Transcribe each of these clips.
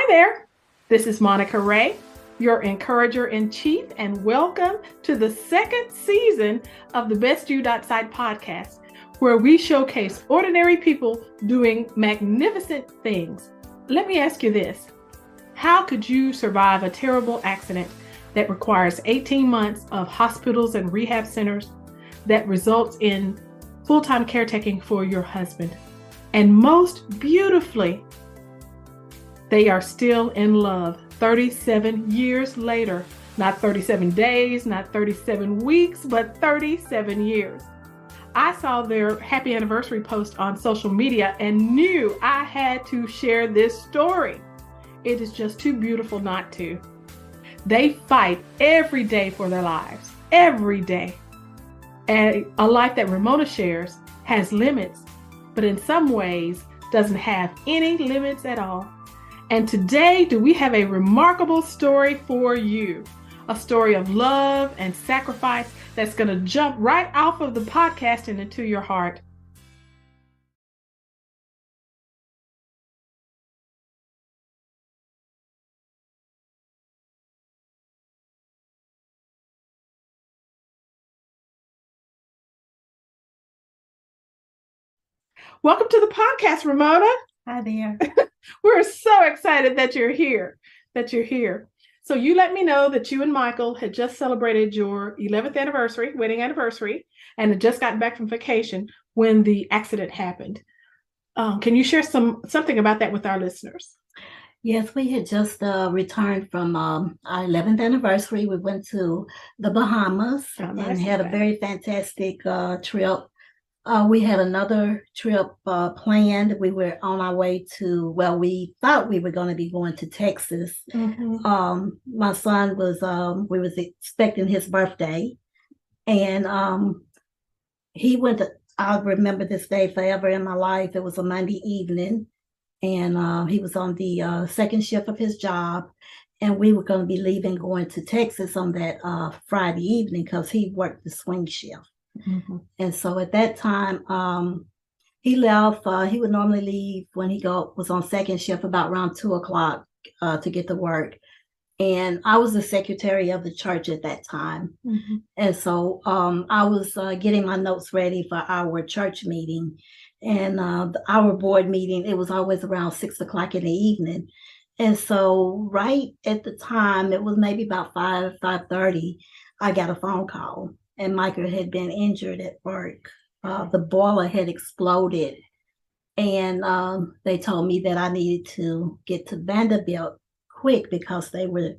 Hi there, this is Monica Ray, your encourager-in-chief, and welcome to the second season of the TheBestYou.Site podcast, where we showcase ordinary people doing magnificent things. Let me ask you this. How could you survive a terrible accident that requires 18 months of hospitals and rehab centers that results in full-time caretaking for your husband? And most beautifully, they are still in love 37 years later. Not 37 days, not 37 weeks, but 37 years. I saw their happy anniversary post on social media and knew I had to share this story. It is just too beautiful not to. They fight every day for their lives, every day. And a life that Ramona shares has limits, but in some ways doesn't have any limits at all. And today, we have a remarkable story for you, a story of love and sacrifice that's going to jump right off of the podcast and into your heart. Welcome to the podcast, Ramona. Hi there. We're so excited that you're here, So you let me know that you and Michael had just celebrated your 11th anniversary, wedding anniversary, and had just gotten back from vacation when the accident happened. Can you share something about that with our listeners? Yes, we had just returned from our 11th anniversary. We went to the Bahamas and had a very fantastic trip. We had another trip planned. We were on our way to, we thought we were going to be going to Texas. Mm-hmm. My son we was expecting his birthday, and he went to, I'll remember this day forever in my life. It was a Monday evening, and he was on the second shift of his job, and we were going to be leaving, going to Texas on that Friday evening because he worked the swing shift. Mm-hmm. And so at that time, he left. He would normally leave when he was on second shift about around 2:00 to get to work. And I was the secretary of the church at that time. Mm-hmm. And so I was getting my notes ready for our church meeting. And our board meeting, it was always around 6:00 in the evening. And so right at the time, it was maybe about 5:30, I got a phone call. And Michael had been injured at work. The boiler had exploded. And they told me that I needed to get to Vanderbilt quick because they were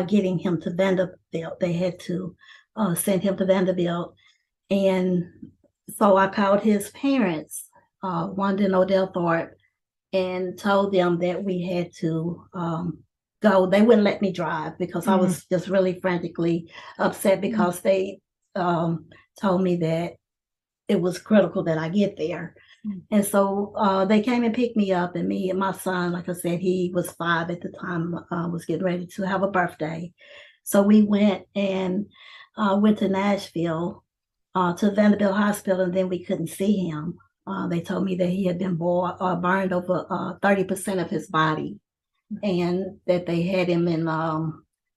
getting him to Vanderbilt. They had to send him to Vanderbilt. And so I called his parents, Wanda and Odell Thorpe, and told them that we had to go. They wouldn't let me drive because I was just really frantically upset because they told me that it was critical that I get there. And so they came and picked me up, and me and my son, like I said, he was 5 at the time, was getting ready to have a birthday. So we went to Nashville, to Vanderbilt Hospital, and then we couldn't see him. They told me that he had been burned over 30% of his body, and that they had him in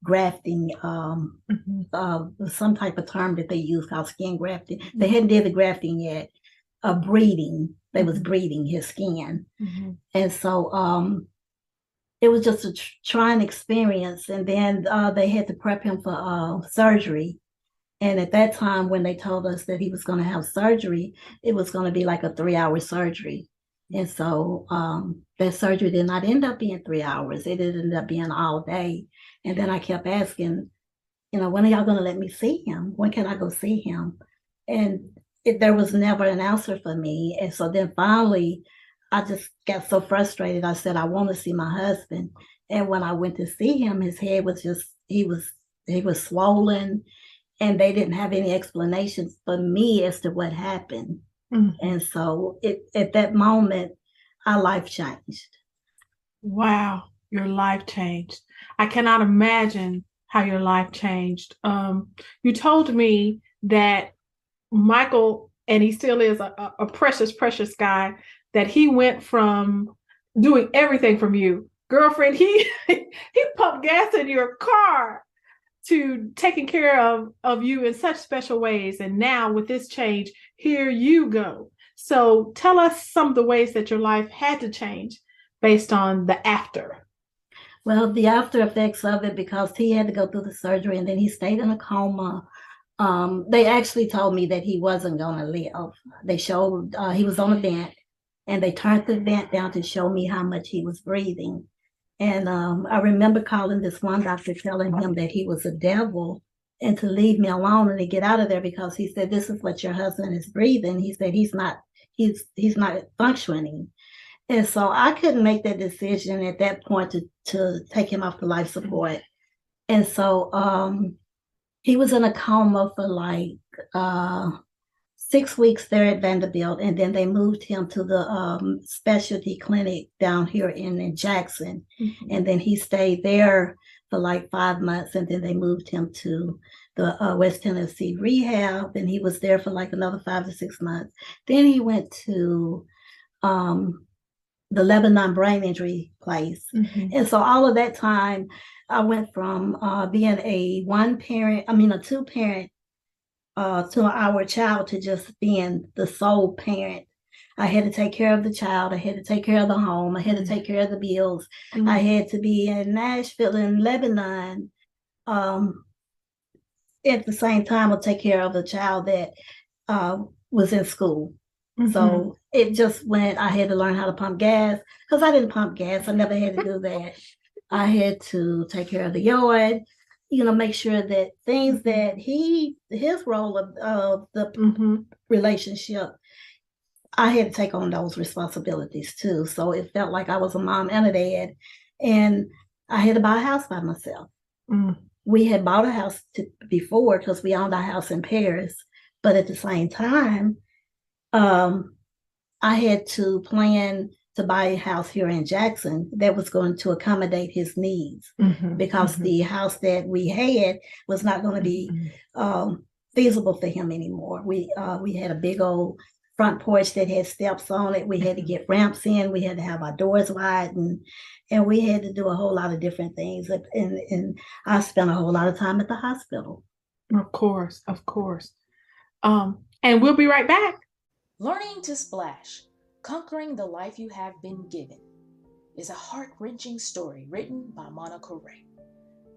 grafting, some type of term that they use called skin grafting. Mm-hmm. They hadn't did the grafting yet. Breeding. They was breeding his skin. Mm-hmm. And so it was just a trying experience. And then they had to prep him for surgery. And at that time, when they told us that he was going to have surgery, it was going to be like a 3-hour surgery. And so that surgery did not end up being 3 hours. It ended up being all day. And then I kept asking, when are y'all going to let me see him? When can I go see him? And there was never an answer for me. And so then finally, I just got so frustrated. I said, I want to see my husband. And when I went to see him, his head was he was swollen, and they didn't have any explanations for me as to what happened. Mm-hmm. And so at that moment, our life changed. Wow, your life changed. I cannot imagine how your life changed. You told me that Michael, and he still is a precious, precious guy, that he went from doing everything from you, girlfriend, he pumped gas in your car to taking care of you in such special ways. And now with this change, here you go. So tell us some of the ways that your life had to change based on the after. Well, the after effects of it, because he had to go through the surgery and then he stayed in a coma. They actually told me that he wasn't going to live. They showed he was on a vent, and they turned the vent down to show me how much he was breathing. And I remember calling this one doctor, telling him that he was a devil and to leave me alone and to get out of there, because he said, this is what your husband is breathing. He said he's not functioning. And so I couldn't make that decision at that point to take him off the life support. And so he was in a coma for like 6 weeks there at Vanderbilt, and then they moved him to the specialty clinic down here in Jackson. Mm-hmm. And then he stayed there for like 5 months, and then they moved him to the West Tennessee rehab, and he was there for like another 5 to 6 months. Then he went to the Lebanon brain injury place. Mm-hmm. And so all of that time, I went from being a two-parent to our child to just being the sole parent. I had to take care of the child. I had to take care of the home. I had to take care of the bills. Mm-hmm. I had to be in Nashville and Lebanon at the same time, I'll take care of the child that was in school. Mm-hmm. So it just went, I had to learn how to pump gas, because I didn't pump gas. I never had to do that. I had to take care of the yard, make sure that things that his role of the mm-hmm. relationship, I had to take on those responsibilities too. So it felt like I was a mom and a dad, and I had to buy a house by myself. Mm. We had bought a house before because we owned our house in Paris, but at the same time, I had to plan to buy a house here in Jackson that was going to accommodate his needs, mm-hmm, because mm-hmm. the house that we had was not going to be feasible for him anymore. We had a big old front porch that had steps on it. We had to get ramps in. We had to have our doors wide, and we had to do a whole lot of different things. And I spent a whole lot of time at the hospital. Of course. And we'll be right back. Learning to Splash, Conquering the Life You Have Been Given, is a heart-wrenching story written by Monica Ray.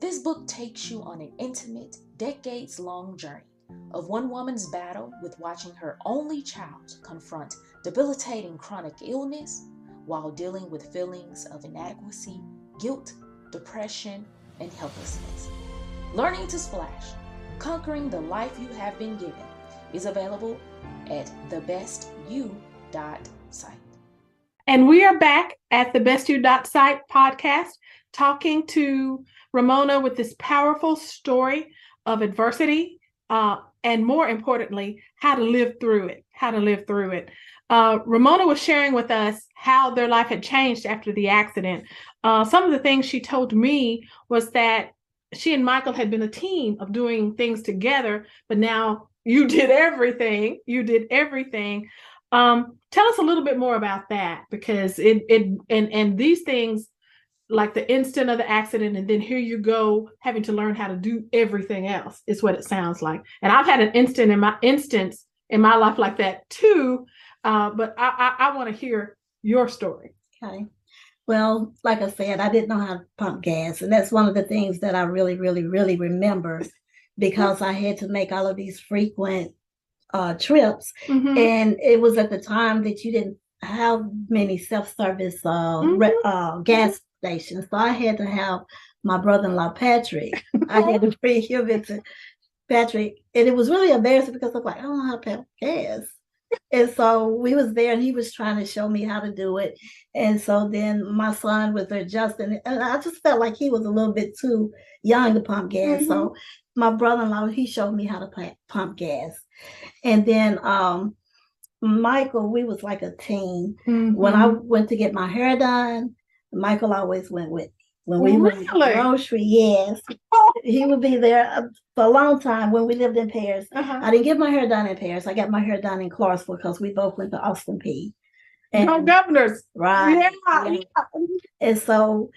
This book takes you on an intimate, decades-long journey of one woman's battle with watching her only child confront debilitating chronic illness while dealing with feelings of inadequacy, guilt, depression, and helplessness. Learning to Splash, Conquering the Life You Have Been Given is available at TheBestYou.Site. And we are back at TheBestYou.Site podcast, talking to Ramona with this powerful story of adversity, and more importantly, how to live through it. Ramona was sharing with us how their life had changed after the accident. Some of the things she told me was that she and Michael had been a team of doing things together, but now you did everything. Tell us a little bit more about that, because and these things, like the instant of the accident, and then here you go having to learn how to do everything else, is what it sounds like. And I've had an instance in my life like that too, but I want to hear your story. Okay. Well, like I said, I didn't know how to pump gas, and that's one of the things that I really, really, really remember, because I had to make all of these frequent trips, mm-hmm. and it was at the time that you didn't have many self-service mm-hmm. Gas stations, so I had to have my brother-in-law Patrick. I had to bring him into Patrick, and it was really embarrassing because I was like, I don't know how to pump gas. And so we was there, and he was trying to show me how to do it. And so then my son was there, Justin, and I just felt like he was a little bit too young to pump gas. Mm-hmm. So my brother-in-law, he showed me how to pump gas. And then Michael, we was like a team. Mm-hmm. When I went to get my hair done, Michael always went with me. When we went to the grocery, yes. He would be there for a long time when we lived in Paris. Uh-huh. I didn't get my hair done in Paris. I got my hair done in Clarksville because we both went to Austin Peay. And governors. Right. Yeah. And so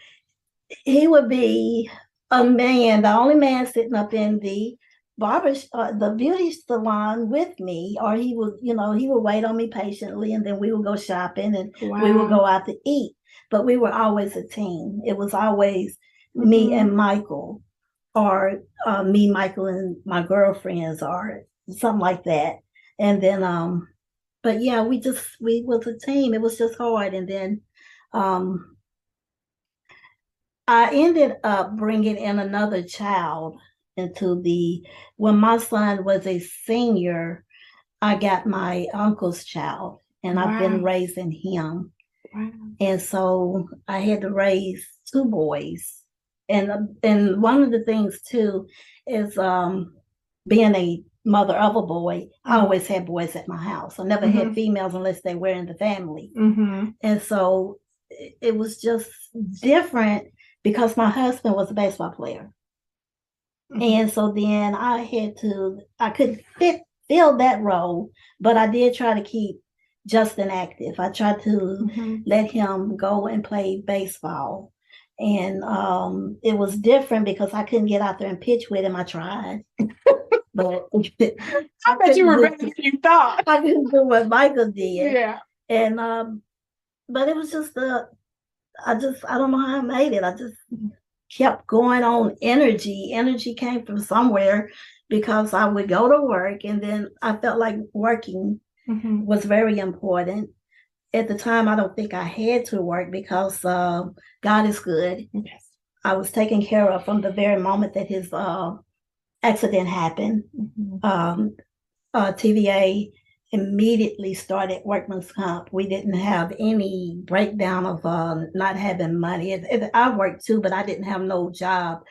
he would be a man, the only man sitting up in the the beauty salon with me, or he would, he would wait on me patiently, and then we would go shopping, and we would go out to eat. But we were always a team. It was always me and Michael, or me, Michael, and my girlfriends, or something like that. And then, but yeah, we was a team. It was just hard. And then, I ended up bringing in another child when my son was a senior, I got my uncle's child, and I've been raising him. Wow. And so I had to raise two boys. And one of the things too is being a mother of a boy, I always had boys at my house. I never had females unless they were in the family. And so it was just different because my husband was a baseball player. And so then I couldn't fill that role, but I did try to keep Justin active. I tried to let him go and play baseball. And it was different because I couldn't get out there and pitch with him. I tried. But I bet you were better than you thought. I couldn't do what Michael did. Yeah. And but it was just I don't know how I made it. I just kept going on energy. Energy came from somewhere because I would go to work, and then I felt like working was very important. At the time, I don't think I had to work because God is good. Yes. I was taken care of from the very moment that his accident happened. TVA immediately started workman's comp. We didn't have any breakdown of not having money. I worked too, but I didn't have no job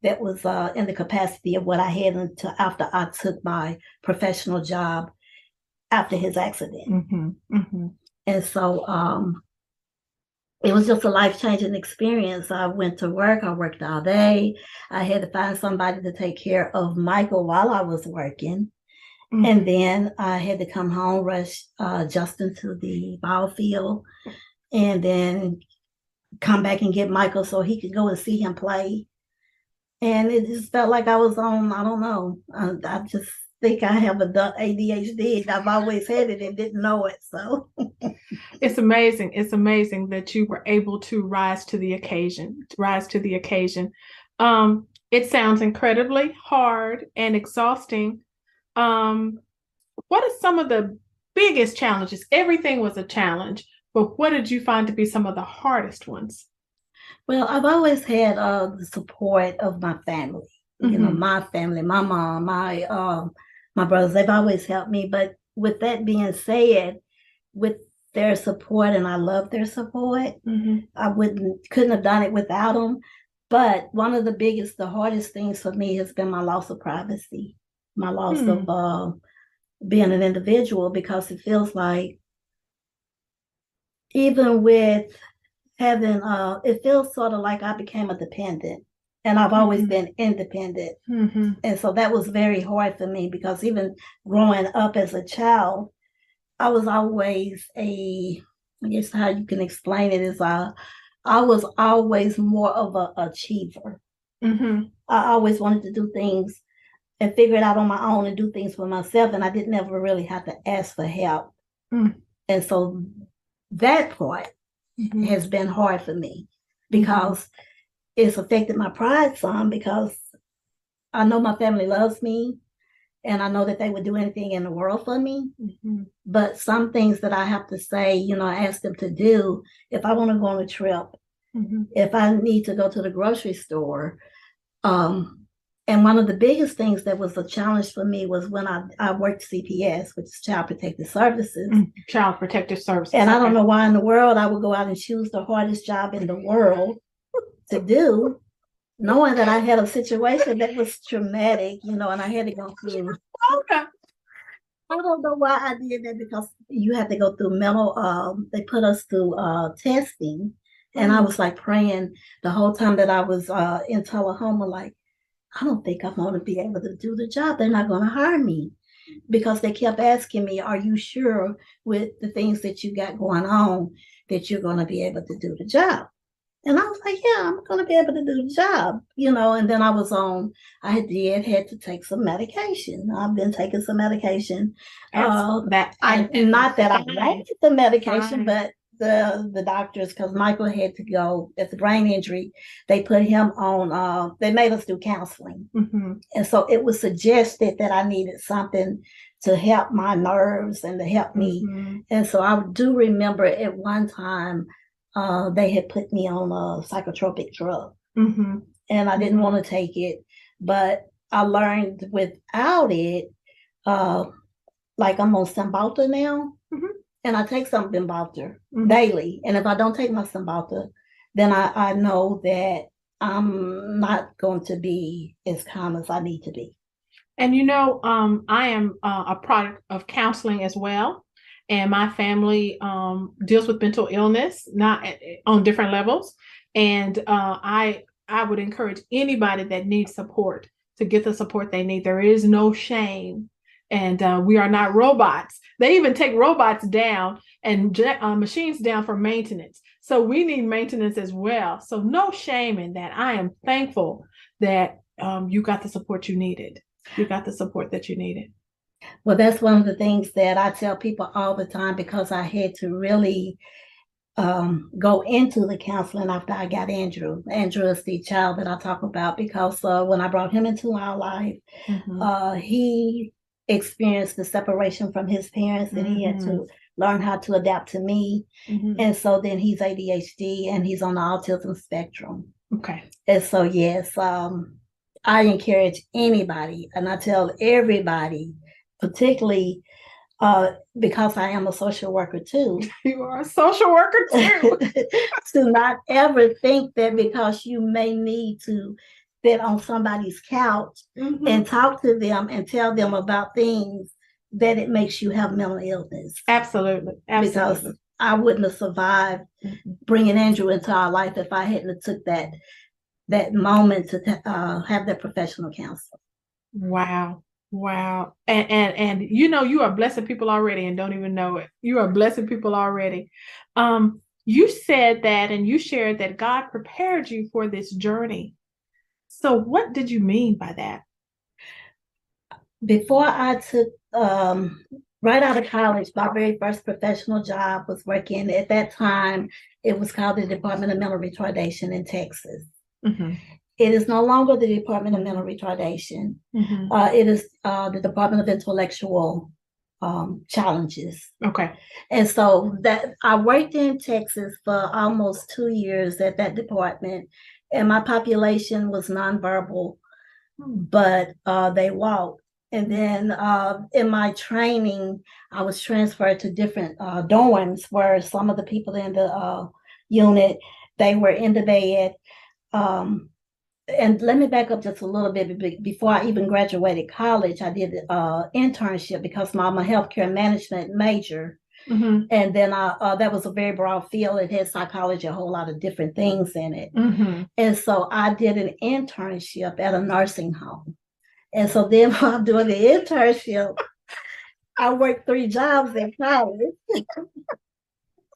that was in the capacity of what I had until after I took my professional job after his accident. And so it was just a life-changing experience. I went to work. I worked all day. I had to find somebody to take care of Michael while I was working. And then I had to come home, rush Justin to the ball field, and then come back and get Michael so he could go and see him play. And it just felt like I was on, I don't know, I just think I have ADHD. I've always had it and didn't know it. So it's amazing. It's amazing that you were able to rise to the occasion. It sounds incredibly hard and exhausting. What are some of the biggest challenges? Everything was a challenge, but what did you find to be some of the hardest ones? Well, I've always had the support of my family. My family, my mom, my brothers. They've always helped me. But with that being said, with their support, and I love their support, I couldn't have done it without them. But one of the hardest things for me has been my loss of privacy. My loss of being an individual, because it feels like even with having, it feels sort of like I became a dependent, and I've always been independent. And so that was very hard for me because even growing up as a child, I was always I guess how you can explain it is I was always more of an achiever. I always wanted to do things and figure it out on my own and do things for myself. And I didn't ever really have to ask for help. And so that part has been hard for me because it's affected my pride some, because I know my family loves me and I know that they would do anything in the world for me. But some things that I have to say, I ask them to do, if I want to go on a trip, if I need to go to the grocery store, and one of the biggest things that was a challenge for me was when I worked CPS, which is Child Protective Services. Child Protective Services. And I don't know why in the world I would go out and choose the hardest job in the world to do, knowing that I had a situation that was traumatic, and I had to go through. I don't know why I did that, because you had to go through mental, they put us through testing. And I was like praying the whole time that I was in Tullahoma, like, I don't think I'm going to be able to do the job. They're not going to hire me. because they kept asking me, are you sure with the things that you got going on that you're going to be able to do the job? And I was like, yeah, I'm going to be able to do the job, and then I had to take some medication. I've been taking some medication. Not that I wanted the medication, but the doctors, because Michael had to go at the brain injury, they put him on, they made us do counseling. Mm-hmm. And so it was suggested that I needed something to help my nerves and to help me. Mm-hmm. And so I do remember at one time, they had put me on a psychotropic drug. Mm-hmm. And I didn't want to take it, but I learned without it, like I'm on Cymbalta now, mm-hmm. and I take some Cymbalta daily. And if I don't take my Cymbalta, then I know that I'm not going to be as calm as I need to be. And I am a product of counseling as well. And my family deals with mental illness, not on different levels. And I would encourage anybody that needs support to get the support they need. There is no shame. And we are not robots. They even take robots down and machines down for maintenance. So we need maintenance as well. So no shame in that. I am thankful that you got the support you needed. You got the support that you needed. Well, that's one of the things that I tell people all the time, because I had to really go into the counseling after I got Andrew. Andrew is the child that I talk about, because when I brought him into our life, mm-hmm. He experienced the separation from his parents, and mm-hmm. he had to learn how to adapt to me. Mm-hmm. And so then he's ADHD and he's on the autism spectrum. Okay. And so, yes, I encourage anybody, and I tell everybody, particularly because I am a social worker too. You are a social worker too. To not ever think that because you may need to sit on somebody's couch mm-hmm. and talk to them and tell them about things, that it makes you have mental illness. Absolutely. Because I wouldn't have survived mm-hmm. bringing Andrew into our life if I hadn't took that moment to have that professional counselor. Wow. And you are blessing people already and don't even know it. You are blessing people already. You said that, and you shared that God prepared you for this journey. So what did you mean by that? Before I took, right out of college, my very first professional job was working, at that time, it was called the Department of Mental Retardation in Texas. Mm-hmm. It is no longer the Department of Mental Retardation. Mm-hmm. It is the Department of Intellectual Challenges. Okay. And so that I worked in Texas for almost 2 years at that department, and my population was nonverbal, but they walked. And then in my training, I was transferred to different dorms where some of the people in the unit, they were in the bed. And let me back up just a little bit. Before I even graduated college, I did an internship because I'm a healthcare management major. Mm-hmm. And then that was a very broad field. It had psychology, a whole lot of different things in it. Mm-hmm. And so I did an internship at a nursing home. And so then while I'm doing the internship, I worked 3 jobs in college.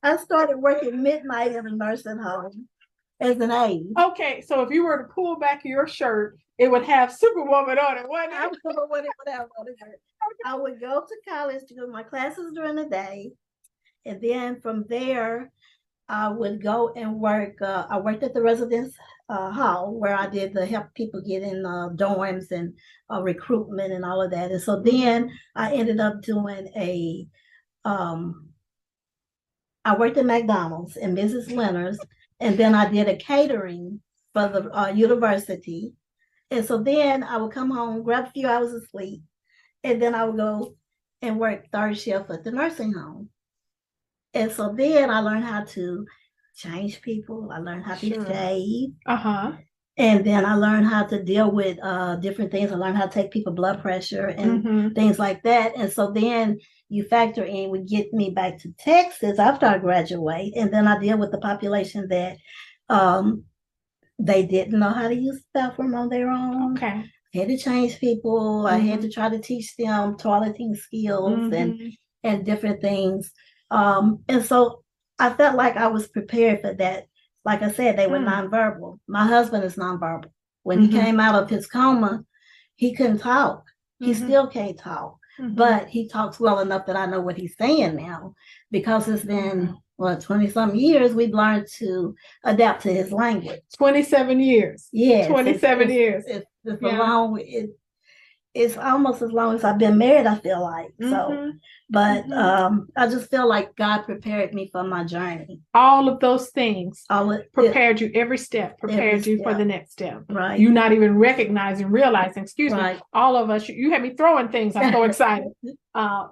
I started working midnight at a nursing home as an aide. Okay, so if you were to pull back your shirt, it would have Superwoman on it, wouldn't it? I don't know what it would have on it. I would go to college to do my classes during the day, and then from there, I would go and work. I worked at the residence hall where I did the help people get in dorms and recruitment and all of that. And so then I ended up doing I worked at McDonald's and Mrs. Leonard's. And then I did a catering for the university. And so then I would come home, grab a few hours of sleep, and then I would go and work third shift at the nursing home. And so then I learned how to change people. I learned how to shave. Uh-huh. And then I learned how to deal with different things. I learned how to take people's blood pressure and mm-hmm. things like that. And so then you factor in, would get me back to Texas after I graduate. And then I deal with the population that they didn't know how to use the bathroom on their own. Okay. I had to change people. I had to try to teach them toileting skills and different things. And so I felt like I was prepared for that. Like I said, they were nonverbal. My husband is nonverbal. When he came out of his coma, he couldn't talk. He still can't talk, but he talks well enough that I know what he's saying now, because it's been 20-something years. We've learned to adapt to his language. 27 years. Yes, 27 years. It's a long. It's almost as long as I've been married, I feel like. So, but I just feel like God prepared me for my journey. All of those things prepared you every step, prepared you for the next step. Right. You not even realizing, all of us, you had me throwing things. I'm so excited.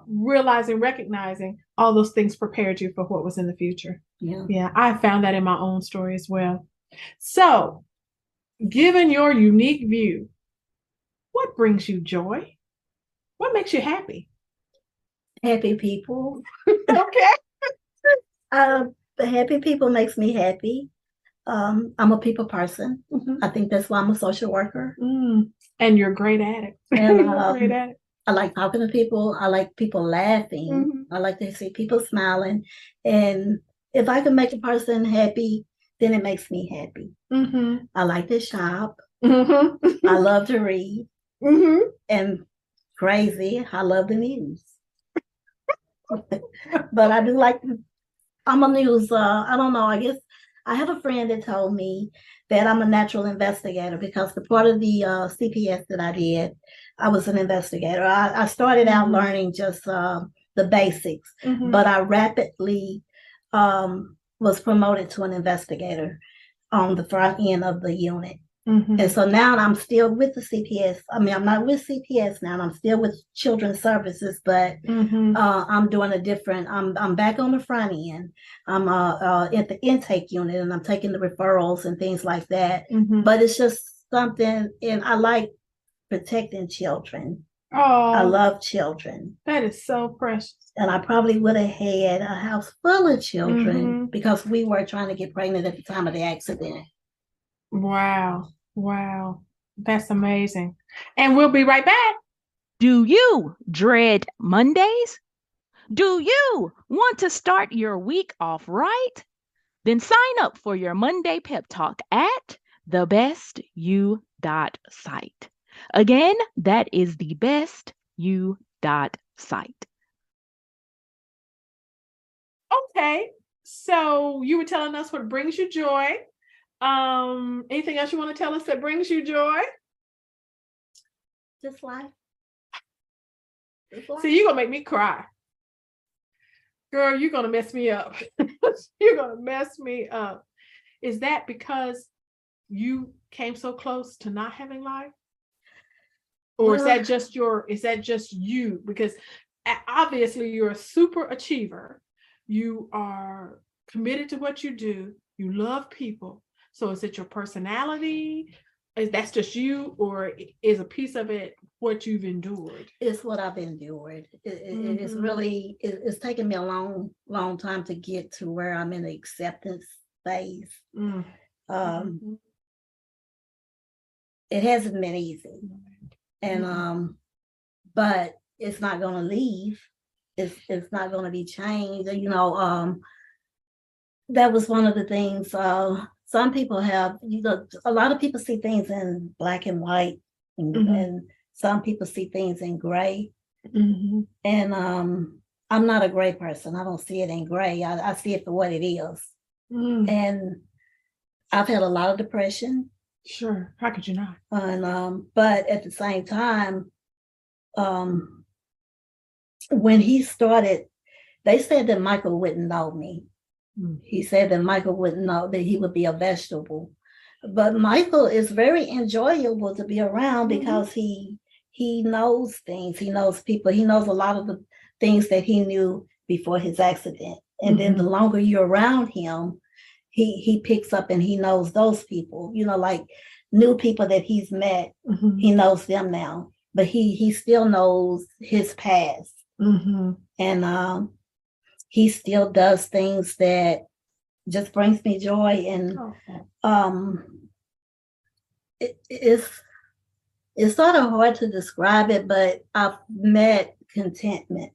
Realizing, recognizing all those things prepared you for what was in the future. Yeah. I found that in my own story as well. So, given your unique view, what brings you joy? What makes you happy? Happy people. Okay. The happy people makes me happy. I'm a people person. I think that's why I'm a social worker. And you're great at it. Great at it. I like talking to people. I like people laughing. I like to see people smiling. And if I can make a person happy, then it makes me happy. I like to shop. I love to read. And crazy, I love the news. But I do like, I'm a news, I don't know, I guess I have a friend that told me that I'm a natural investigator, because the part of the CPS that I did, I was an investigator. I started out learning just the basics, but I rapidly was promoted to an investigator on the front end of the unit. And so now I'm still with the CPS. I mean, I'm not with CPS now. I'm still with Children's Services, but I'm doing a different. I'm back on the front end. I'm at the intake unit, and I'm taking the referrals and things like that. But it's just something, and I like protecting children. Oh, I love children. That is so precious. And I probably would have had a house full of children because we were trying to get pregnant at the time of the accident. Wow. Wow. That's amazing. And we'll be right back. Do you dread Mondays? Do you want to start your week off right? Then sign up for your Monday pep talk at TheBestYou.Site. Again, that is TheBestYou.Site. Okay. So you were telling us what brings you joy. Anything else you want to tell us that brings you joy? Just life. See, you're gonna make me cry. Girl, you're gonna mess me up. You're gonna mess me up. Is that because you came so close to not having life? Or is that just you? Because obviously you're a super achiever. You are committed to what you do. You love people. So is it your personality? Is that just you, or is a piece of it what you've endured? It's what I've endured. It is really, it's taken me a long time to get to where I'm in the acceptance phase. It hasn't been easy. And but it's not gonna leave. It's not gonna be changed. You know, that was one of the things. Some people have, a lot of people see things in black and white, and some people see things in gray. And I'm not a gray person. I don't see it in gray. I see it for what it is. And I've had a lot of depression. Sure. How could you not? And but at the same time, when he started, they said that Michael wouldn't know me. He said that Michael wouldn't know, that he would be a vegetable. But Michael is very enjoyable to be around because he knows things. He knows people. He knows a lot of the things that he knew before his accident. And then the longer you're around him, he picks up and he knows those people, you know, like new people that he's met. He knows them now, but he still knows his past. And he still does things that just brings me joy. And it's It's sort of hard to describe it, but I've met contentment.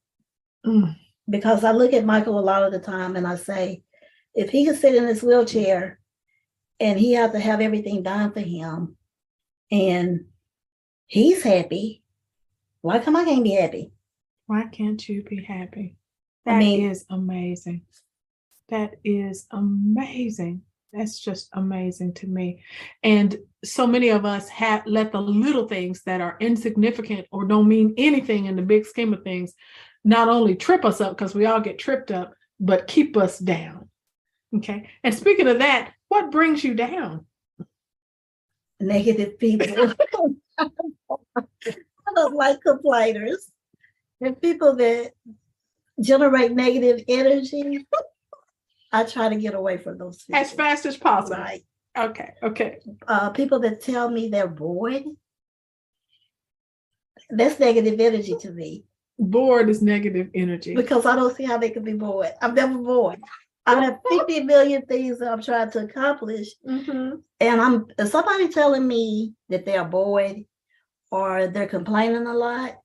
Because I look at Michael a lot of the time and I say, if he could sit in his wheelchair and he has to have everything done for him and he's happy, why come I can't be happy? Why can't you be happy? That is amazing. That is amazing. That's just amazing to me. And so many of us have let the little things that are insignificant or don't mean anything in the big scheme of things not only trip us up, because we all get tripped up, but keep us down. Okay. And speaking of that, what brings you down? Negative people. I don't like complainers. And people that generate negative energy, I try to get away from those people. As fast as possible. Right. Okay. People that tell me they're bored, that's negative energy to me. Bored is negative energy. Because I don't see how they can be bored. I'm never bored. I have 50 million things that I'm trying to accomplish. And if somebody telling me that they're bored or they're complaining a lot,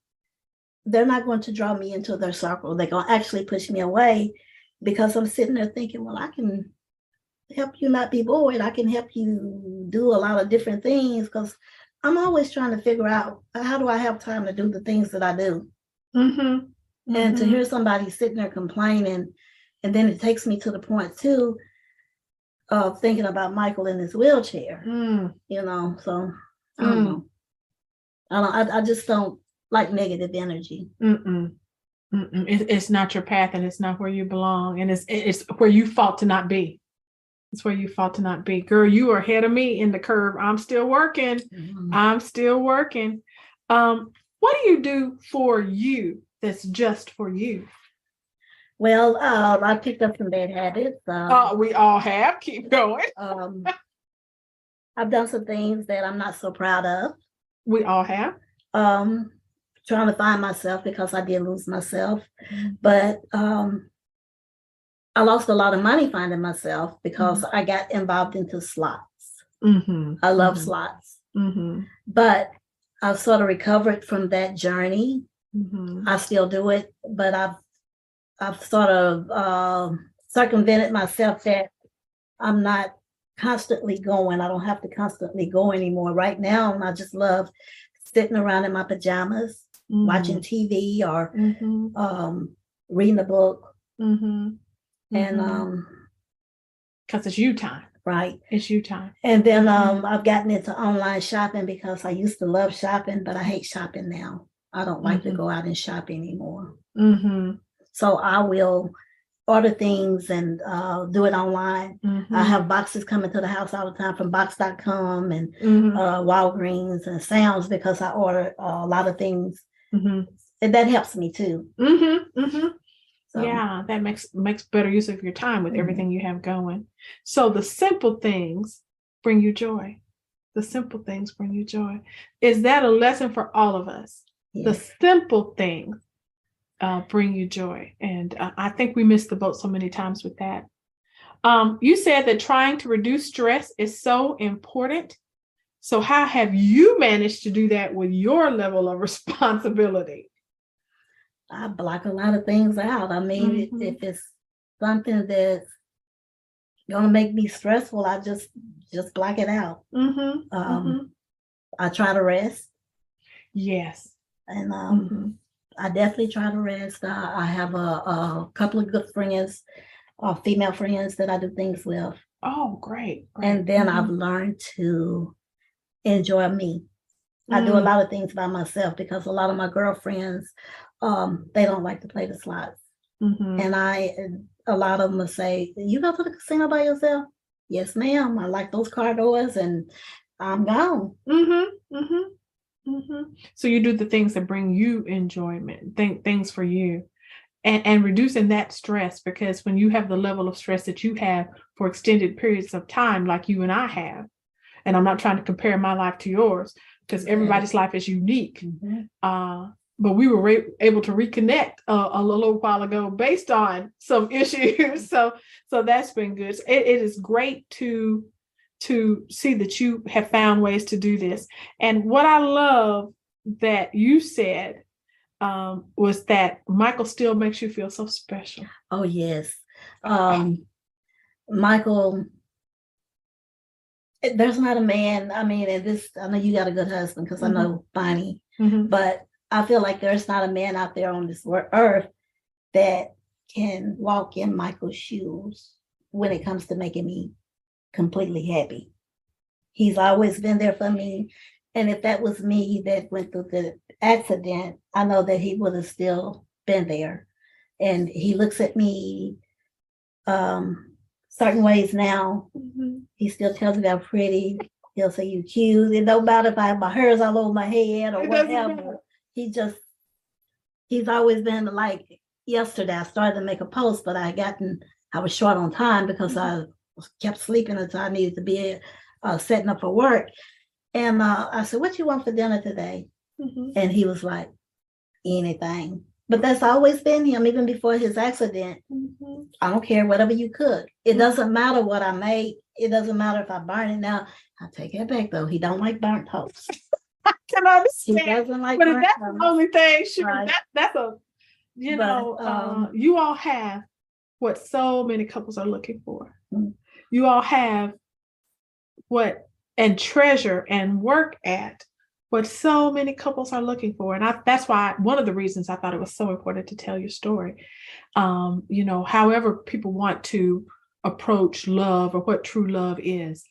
they're not going to draw me into their circle. They're going to actually push me away because I'm sitting there thinking, well, I can help you not be bored. I can help you do a lot of different things because I'm always trying to figure out how do I have time to do the things that I do. And to hear somebody sitting there complaining, and then it takes me to the point too of thinking about Michael in his wheelchair, you know, so I don't know. I just don't like negative energy. It's not your path and it's not where you belong. And it's where you fought to not be. It's where you fought to not be. Girl, you are ahead of me in the curve. I'm still working. I'm still working. What do you do for you that's just for you? Well, I picked up some bad habits. We all have. Keep going. I've done some things that I'm not so proud of. We all have. Trying to find myself because I did lose myself. But I lost a lot of money finding myself because I got involved into slots. I love slots. But I've sort of recovered from that journey. I still do it, but I've sort of circumvented myself that I'm not constantly going. I don't have to constantly go anymore. Right now, I just love sitting around in my pajamas, watching TV or reading a book. And because it's you time. Right. It's you time. And then I've gotten into online shopping because I used to love shopping, but I hate shopping now. I don't like to go out and shop anymore. So I will order things and do it online. I have boxes coming to the house all the time from box.com and Walgreens and Sam's because I order a lot of things. And that helps me too. So. Yeah, that makes better use of your time with everything you have going. So the simple things bring you joy. The simple things bring you joy. Is that a lesson for all of us? Yes. The simple things bring you joy. And I think we missed the boat so many times with that. You said that trying to reduce stress is so important. So how have you managed to do that with your level of responsibility? I block a lot of things out. I mean, if it's something that's gonna make me stressful, I just block it out. I try to rest. Yes. And I definitely try to rest. I have a couple of good friends, female friends that I do things with. Oh, great. And then I've learned to enjoy me. I do a lot of things by myself because a lot of my girlfriends, they don't like to play the slots. And a lot of them will say, you go to the casino by yourself? Yes, ma'am. I like those car doors and I'm gone. So you do the things that bring you enjoyment, things for you, and reducing that stress, because when you have the level of stress that you have for extended periods of time, like you and I have, and I'm not trying to compare my life to yours, because everybody's life is unique. But we were able to reconnect a little while ago based on some issues. So that's been good. It is great to to see that you have found ways to do this. And what I love that you said was that Michael still makes you feel so special. Oh, yes. Michael, there's not a man, I mean, and this, I know you got a good husband because I know Bonnie, but I feel like there's not a man out there on this earth that can walk in Michael's shoes when it comes to making me completely happy. He's always been there for me. And if that was me that went through the accident, I know that he would have still been there. And he looks at me certain ways now. He still tells me I'm pretty. He'll say you cute. It don't matter if I have my hairs all over my head or whatever. He's always been like, yesterday I started to make a post, but I was short on time because I kept sleeping until I needed to be setting up for work. And I said, what you want for dinner today? And he was like, anything. But that's always been him, even before his accident. I don't care, whatever you cook. It doesn't matter what I make. It doesn't matter if I burn it now. I take it back though. He don't like burnt toast. I can understand. He doesn't like but burnt that's toast. The only thing, sure. Right. That's a, you all have what so many couples are looking for. You all have and treasure and work at what so many couples are looking for. And that's why one of the reasons I thought it was so important to tell your story. However people want to approach love or what true love is,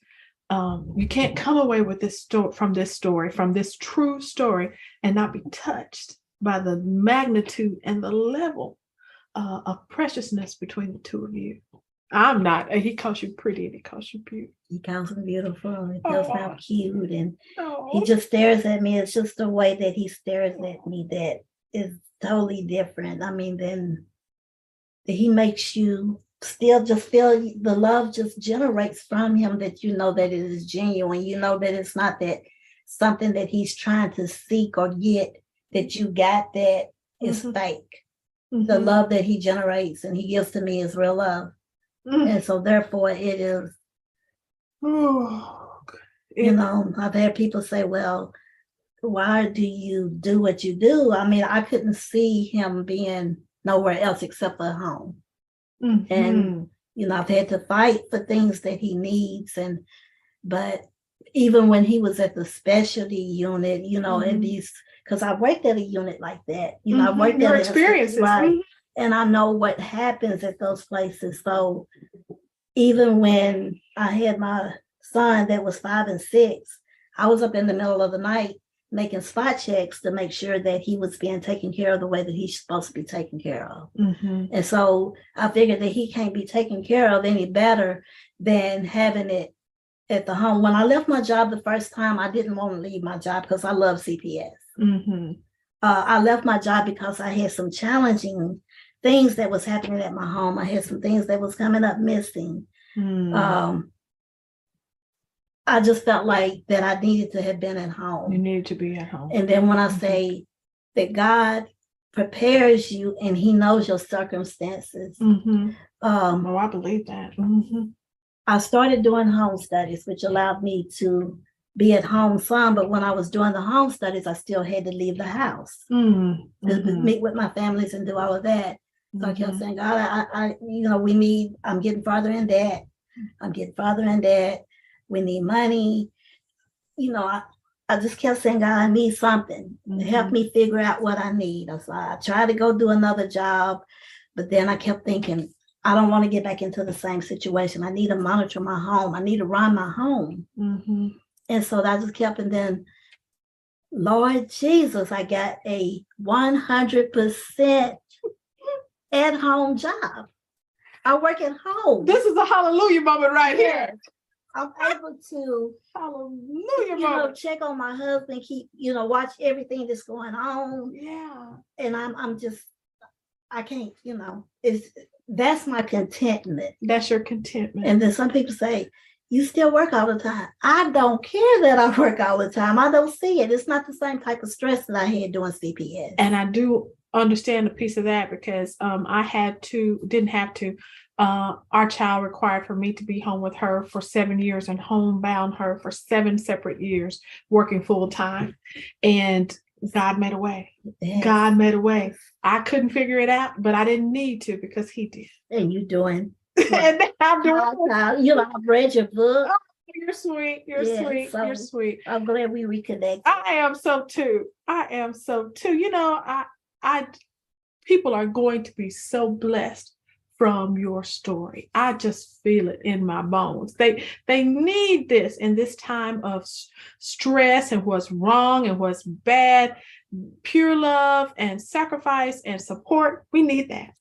you can't come away with this from this true story, and not be touched by the magnitude and the level of preciousness between the two of you. I'm not. He calls you pretty and he calls you beautiful. He calls me beautiful. He tells me I'm cute, and he just stares at me. It's just the way that he stares at me that is totally different. I mean, then he makes you still just feel the love just generates from him, that you know that it is genuine. You know that it's not that something that he's trying to seek or get, that you got that is fake. The love that he generates and he gives to me is real love. And so therefore it is, I've had people say, well, why do you do what you do? I mean, I couldn't see him being nowhere else except for home. And, I've had to fight for things that he needs. But even when he was at the specialty unit, in these, because I worked at a unit like that, I worked at experiences, right? And I know what happens at those places. So even when I had my son that was 5 and 6, I was up in the middle of the night making spot checks to make sure that he was being taken care of the way that he's supposed to be taken care of. And so I figured that he can't be taken care of any better than having it at the home. When I left my job the first time, I didn't want to leave my job because I love CPS. I left my job because I had some challenging things that was happening at my home. I had some things that was coming up missing. I just felt like that I needed to have been at home. You needed to be at home. And then when I say that God prepares you and he knows your circumstances. I believe that. I started doing home studies, which allowed me to be at home some, but when I was doing the home studies, I still had to leave the house to meet with my families and do all of that. So I kept saying, God, I'm getting farther in debt. I'm getting farther in debt. We need money. I just kept saying, God, I need something to help me figure out what I need. So I tried to go do another job, but then I kept thinking, I don't want to get back into the same situation. I need to monitor my home. I need to run my home. And so I just kept, and then, Lord Jesus, I got a 100% at-home job. I work at home. This is a hallelujah moment right here. I'm able to, hallelujah, check on my husband, keep, watch everything that's going on. Yeah. And I'm just, I can't, that's my contentment. That's your contentment. And then some people say, you still work all the time. I don't care that I work all the time. I don't see it. It's not the same type of stress that I had doing CPS. And I do understand a piece of that because I didn't have to, our child required for me to be home with her for 7 years and homebound her for 7 separate years, working full time. And God made a way. Yes. God made a way. I couldn't figure it out, but I didn't need to because He did. And you're doing. And I'm doing. I've read your book. Oh, you're sweet. You're sweet. So you're sweet. I'm glad we reconnected. I am so too. You know, I people are going to be so blessed from your story. I just feel it in my bones. They need this in this time of stress and what's wrong and what's bad. Pure love and sacrifice and support. We need that.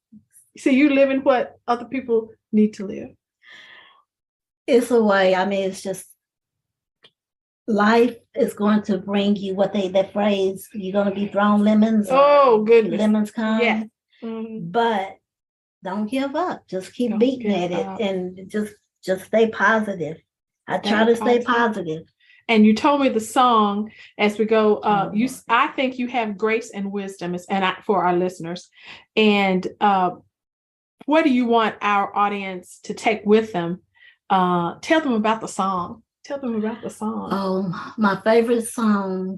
So you live in what other people need to live. It's a way. I mean, it's just life is going to bring you that phrase, you're going to be thrown lemons. Oh, goodness. Lemons come. Yeah. But don't give up. Just keep beating at it and just stay positive. I try to stay positive. And you told me the song as we go. I think you have grace and wisdom, for our listeners. And what do you want our audience to take with them? Tell them about the song. Oh, my favorite song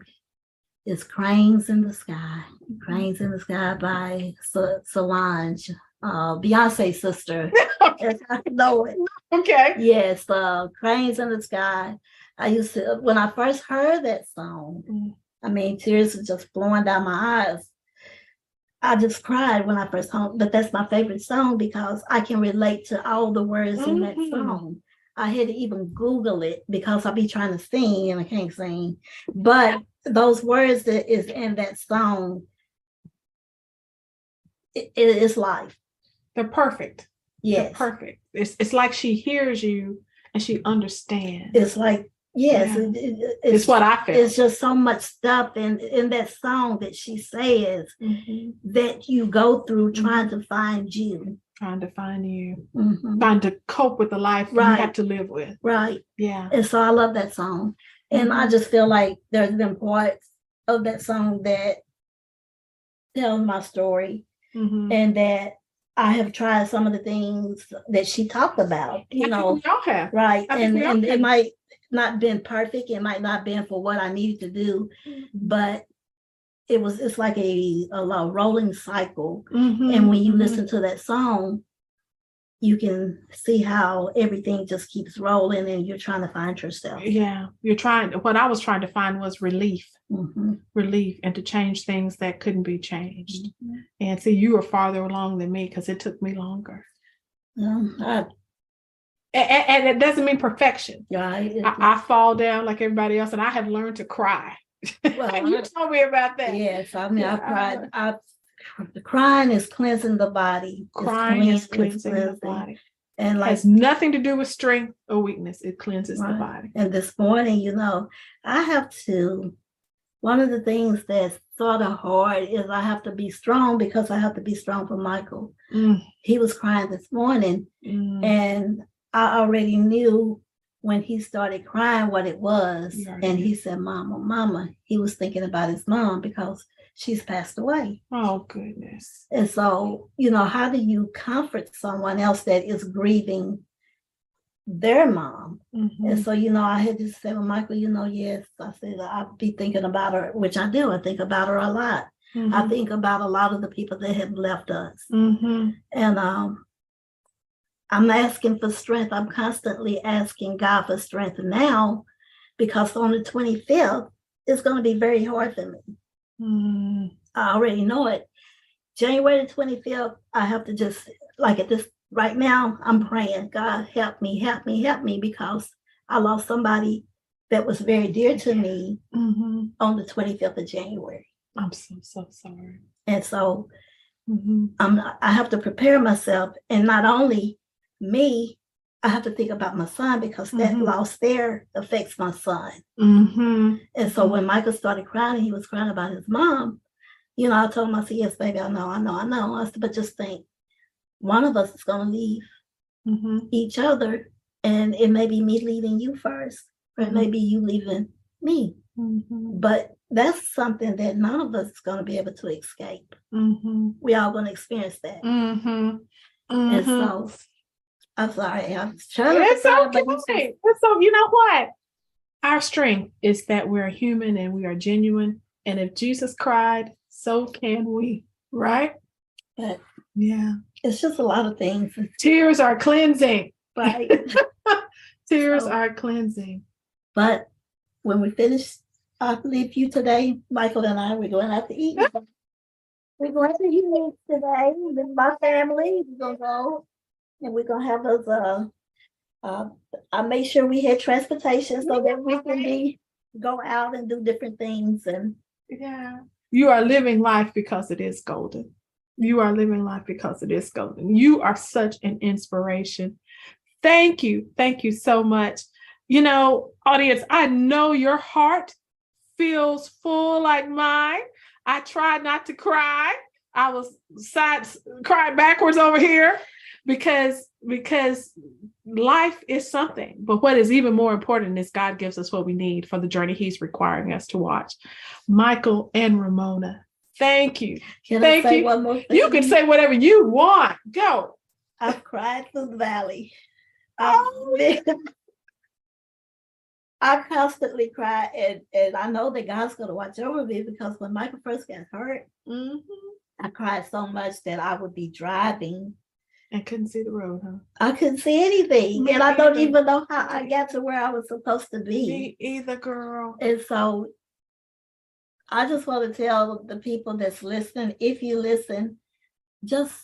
is "Cranes in the Sky." "Cranes in the Sky" by Solange, Beyonce's sister. Okay. I know it. Okay. Yes, "Cranes in the Sky." I used to, when I first heard that song, I mean, tears were just flowing down my eyes. I just cried when I first heard, but that's my favorite song because I can relate to all the words in that song. I had to even Google it because I'll be trying to sing and I can't sing. But those words that is in that song, it is life. They're perfect. Yes. They're perfect. It's like she hears you and she understands. It's like, yes, yeah. It's what I feel. It's just so much stuff in that song that she says that you go through trying to find you. Trying to find you. Trying to cope with the life you have to live with. Right. Yeah. And so I love that song. And I just feel like there's been parts of that song that tell my story and that I have tried some of the things that she talked about, you know. Y'all have. Right. And it might not been perfect. It might not been for what I needed to do, but it's like a rolling cycle. And when you listen to that song, you can see how everything just keeps rolling and you're trying to find yourself. Yeah. What I was trying to find was relief. Relief, and to change things that couldn't be changed. And see, you were farther along than me because it took me longer. And it doesn't mean perfection. I fall down like everybody else, and I have learned to cry. Well, you told me about that. Yes, I mean, I cried. Crying is cleansing the body. Crying is cleansing the body. And has nothing to do with strength or weakness. It cleanses the body. And this morning, one of the things that's sort of hard is I have to be strong because I have to be strong for Michael. He was crying this morning and I already knew when he started crying what it was. And he said, Mama, he was thinking about his mom because she's passed away. Oh, goodness. And so, how do you comfort someone else that is grieving their mom? And so, I had to say, well, Michael, yes, I said, I'll be thinking about her, which I do. I think about her a lot. I think about a lot of the people that have left us. And I'm asking for strength. I'm constantly asking God for strength now because on the 25th, it's going to be very hard for me. I already know it. January the 25th, I have to just, like at this, right now, I'm praying, God, help me, because I lost somebody that was very dear to me on the 25th of January. I'm so sorry. And so I have to prepare myself, and not only me, I have to think about my son because that loss there affects my son. And so when Michael started crying, he was crying about his mom. I told him, I said, yes, baby, I know. I said, but just think, one of us is going to leave each other, and it may be me leaving you first, or it may be you leaving me. But that's something that none of us is going to be able to escape. We all going to experience that. And so I'm sorry. I'm trying It's to okay. It's so, you know what? Our strength is that we're human and we are genuine. And if Jesus cried, so can we, right? But yeah, it's just a lot of things. Tears are cleansing. Right. Tears are cleansing. But when we finish, I leave you today, Michael and I, we're going out to eat. We're going to eat today with my family. We're going to go and we're going to have those, I made sure we had transportation so that we can go out and do different things. And yeah, you are living life because it is golden. You are living life because it is golden. You are such an inspiration. Thank you. Thank you so much. You know, audience, I know your heart feels full like mine. I tried not to cry. I was crying backwards over here because life is something. But what is even more important is God gives us what we need for the journey he's requiring us to watch. Michael and Ramona, thank you. Can I say one more thing? You can say whatever you want. Go. I've cried through the valley. I constantly cry, and I know that God's going to watch over me because when Michael first got hurt, I cried so much that I would be driving. And couldn't see the road, huh? I couldn't see anything. And I don't even know how I got to where I was supposed to be. Me either, girl. And so I just want to tell the people that's listening, if you listen, just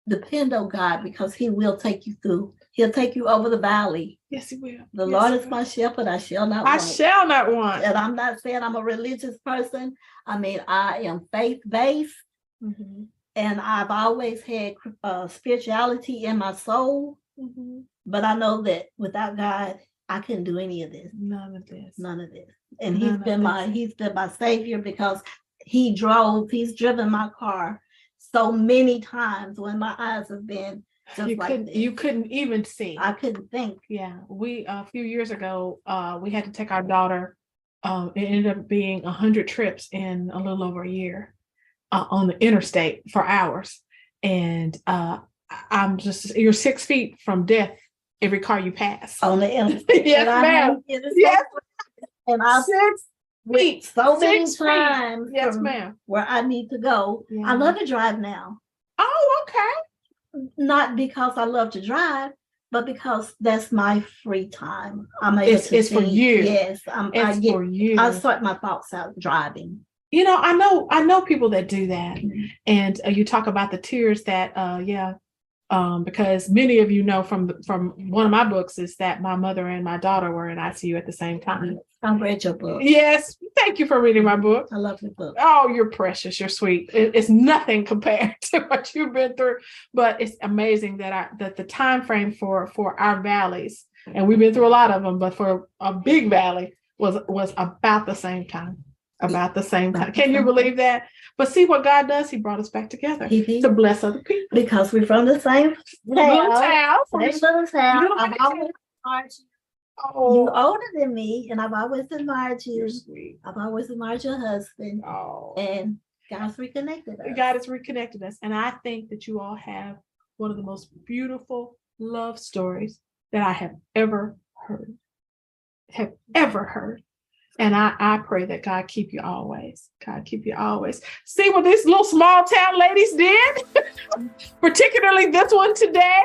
depend on God because he will take you through. He'll take you over the valley. Yes, he will. The Lord is my shepherd. I shall not want. I shall not want. And I'm not saying I'm a religious person. I mean, I am faith-based. And I've always had spirituality in my soul. But I know that without God, I couldn't do any of this. None of this. And he's been my savior because he's driven my car so many times when my eyes have been just you couldn't even see. I couldn't think. Yeah. We a few years ago, we had to take our daughter. It ended up being 100 trips in a little over a year on the interstate for hours. And you're 6 feet from death every car you pass. On the interstate. Yes, ma'am. Yes. And I 6 feet. So many times. Yes, ma'am. Where I need to go. Yeah. I love to drive now. Oh, okay. Not because I love to drive, but because that's my free time. It's for you. Yes. For you. I sort my thoughts out driving. You know, I know people that do that. And you talk about the tears that, because many of you know from one of my books is that my mother and my daughter were in ICU at the same time. I read your book. Yes. Thank you for reading my book. I love your book. Oh, you're precious. You're sweet. It's nothing compared to what you've been through, but it's amazing that the time frame for our valleys, and we've been through a lot of them, but for a big valley was about the same time. About the same time. Can you believe that? But see what God does? He brought us back together to bless other people. Because we're from the same little town. I've always admired you. You're older than me, and I've always admired you. You're sweet. I've always admired your husband. And God's reconnected us. God has reconnected us. And I think that you all have one of the most beautiful love stories that I have ever heard. And I pray that God keep you always. God keep you always. See what these little small town ladies did? Particularly this one today.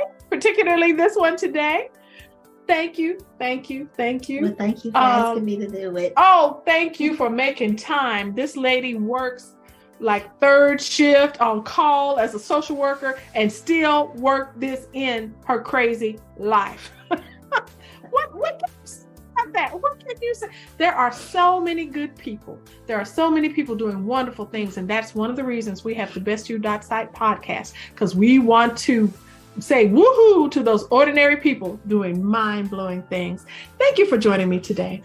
Thank you. Well, thank you for asking me to do it. Oh, thank you for making time. This lady works like third shift on call as a social worker and still work this in her crazy life. What can you say? There are so many good people. There are so many people doing wonderful things. And that's one of the reasons we have the TheBestYou.Site podcast, because we want to say woohoo to those ordinary people doing mind-blowing things. Thank you for joining me today.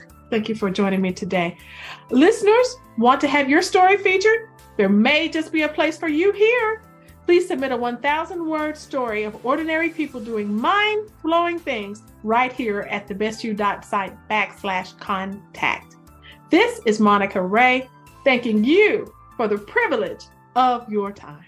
Listeners, want to have your story featured? There may just be a place for you here. Please submit a 1,000-word story of ordinary people doing mind-blowing things right here at TheBestYou.Site /contact. This is Monica Ray, thanking you for the privilege of your time.